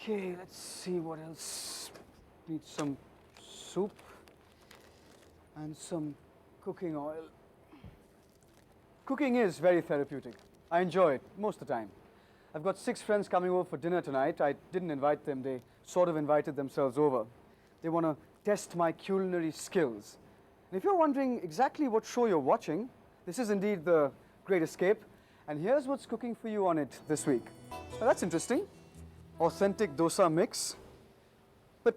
Okay, let's see what else. Need some soup and some cooking oil. Cooking is very therapeutic. I enjoy it most of the time. I've got 6 friends coming over for dinner tonight. I didn't invite them, they sort of invited themselves over. They want to test my culinary skills. And if you're wondering exactly what show you're watching, this is indeed The Great Escape, and here's what's cooking for you on it this week. Now that's interesting. Authentic dosa mix. But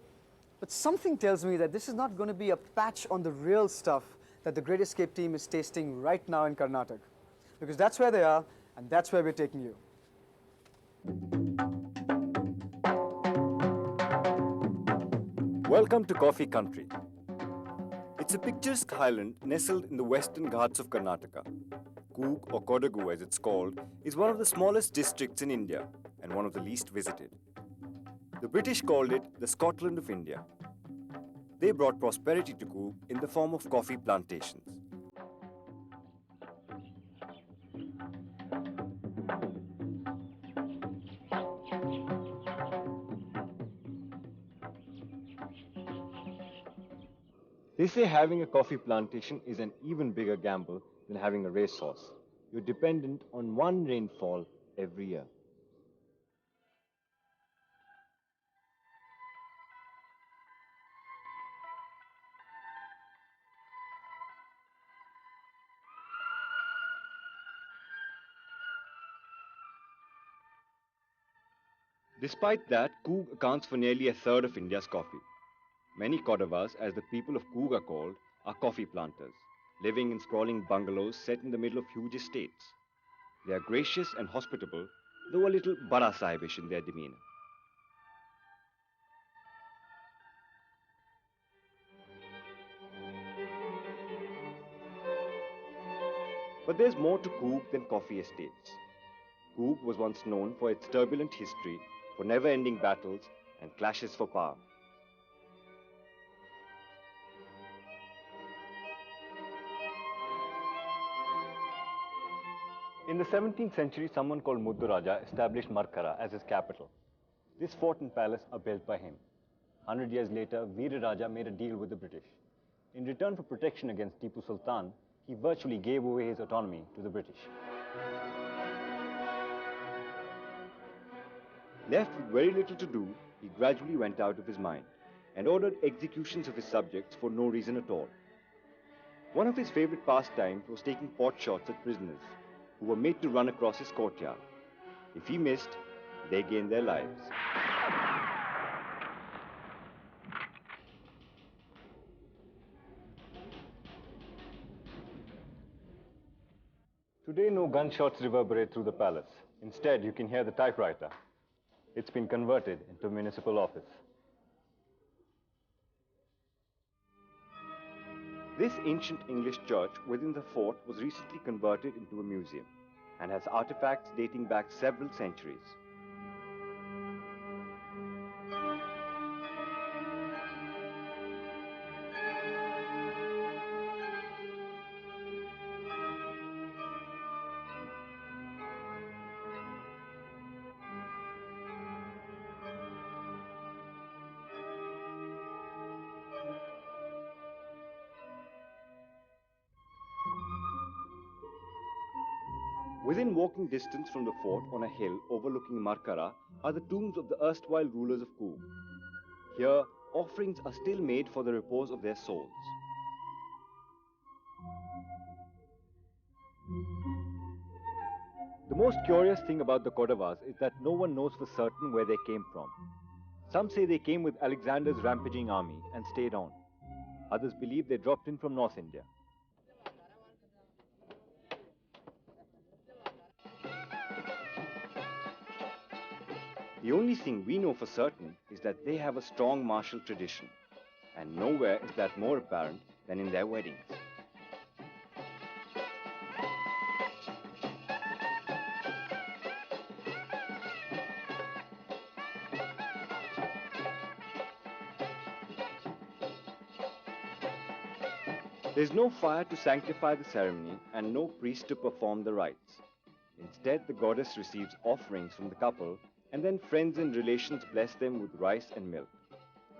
something tells me that this is not going to be a patch on the real stuff that the Great Escape team is tasting right now in Karnataka. Because that's where they are, and that's where we're taking you. Welcome to Coffee Country. It's a picturesque highland nestled in the western Ghats of Karnataka. Coorg, or Kodagu as it's called, is one of the smallest districts in India and one of the least visited. The British called it the Scotland of India. They brought prosperity to Coorg in the form of coffee plantations. They say having a coffee plantation is an even bigger gamble than having a racehorse. You're dependent on one rainfall every year. Despite that, Coorg accounts for nearly a third of India's coffee. Many Kodavas, as the people of Coorg are called, are coffee planters, living in sprawling bungalows set in the middle of huge estates. They are gracious and hospitable, though a little Bada Sahibish in their demeanor. But there's more to Coorg than coffee estates. Coorg was once known for its turbulent history, for never-ending battles and clashes for power. In the 17th century, someone called Muddu Raja established Markara as his capital. This fort and palace are built by him. 100 years later, Veera Raja made a deal with the British. In return for protection against Tipu Sultan, he virtually gave away his autonomy to the British. Left with very little to do, he gradually went out of his mind and ordered executions of his subjects for no reason at all. One of his favorite pastimes was taking pot shots at prisoners who were made to run across his courtyard. If he missed, they gained their lives. Today, no gunshots reverberate through the palace. Instead, you can hear the typewriter. It's been converted into a municipal office. This ancient English church within the fort was recently converted into a museum and has artifacts dating back several centuries. Within walking distance from the fort on a hill overlooking Markara are the tombs of the erstwhile rulers of Coorg. Here, offerings are still made for the repose of their souls. The most curious thing about the Kodavas is that no one knows for certain where they came from. Some say they came with Alexander's rampaging army and stayed on. Others believe they dropped in from North India. The only thing we know for certain is that they have a strong martial tradition, and nowhere is that more apparent than in their weddings. There is no fire to sanctify the ceremony and no priest to perform the rites. Instead, the goddess receives offerings from the couple and then friends and relations bless them with rice and milk.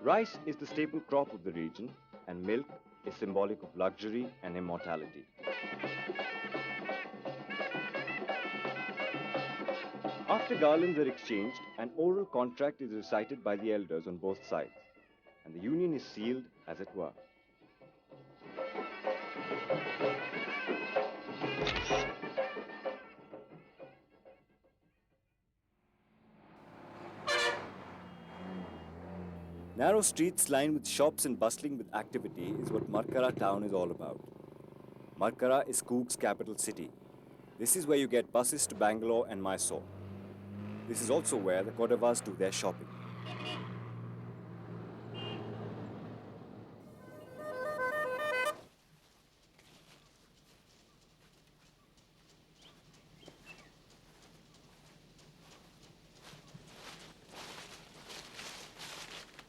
Rice is the staple crop of the region, and milk is symbolic of luxury and immortality. After garlands are exchanged, an oral contract is recited by the elders on both sides, and the union is sealed, as it were. Narrow streets lined with shops and bustling with activity is what Markara town is all about. Markara is Coorg's capital city. This is where you get buses to Bangalore and Mysore. This is also where the Kodavas do their shopping.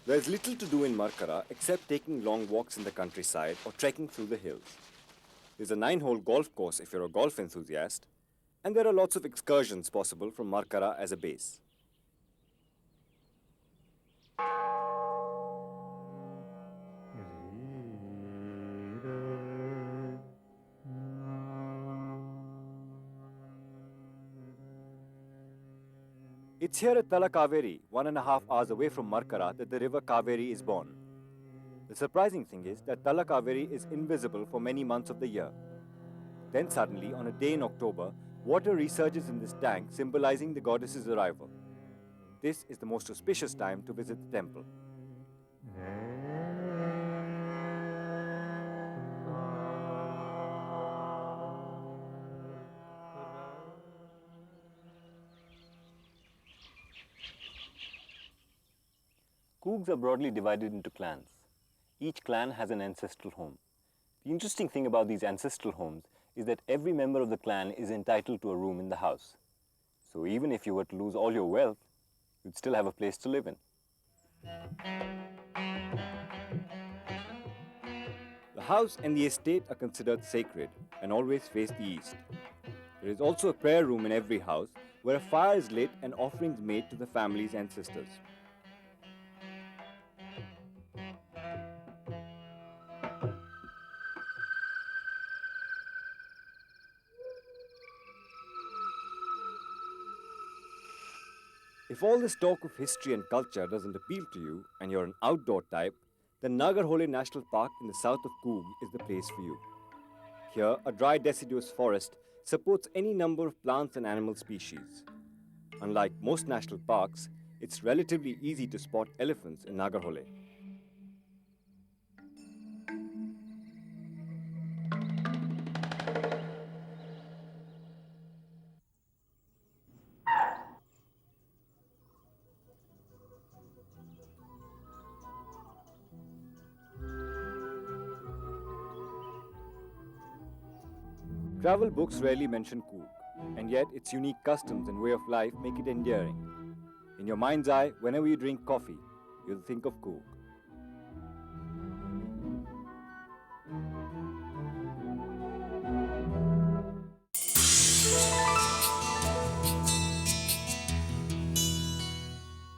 There is little to do in Markara except taking long walks in the countryside or trekking through the hills. There's a 9-hole golf course if you're a golf enthusiast, and there are lots of excursions possible from Markara as a base. It's here at Talakaveri, 1.5 hours away from Markara, that the river Kaveri is born. The surprising thing is that Talakaveri is invisible for many months of the year. Then suddenly, on a day in October, water resurges in this tank, symbolizing the goddess's arrival. This is the most auspicious time to visit the temple. Coorgs are broadly divided into clans. Each clan has an ancestral home. The interesting thing about these ancestral homes is that every member of the clan is entitled to a room in the house. So even if you were to lose all your wealth, you'd still have a place to live in. The house and the estate are considered sacred and always face the east. There is also a prayer room in every house where a fire is lit and offerings made to the family's ancestors. If all this talk of history and culture doesn't appeal to you and you're an outdoor type, then Nagarhole National Park in the south of Coorg is the place for you. Here, a dry deciduous forest supports any number of plants and animal species. Unlike most national parks, it's relatively easy to spot elephants in Nagarhole. Travel books rarely mention Coorg, and yet its unique customs and way of life make it endearing. In your mind's eye, whenever you drink coffee, you'll think of Coorg.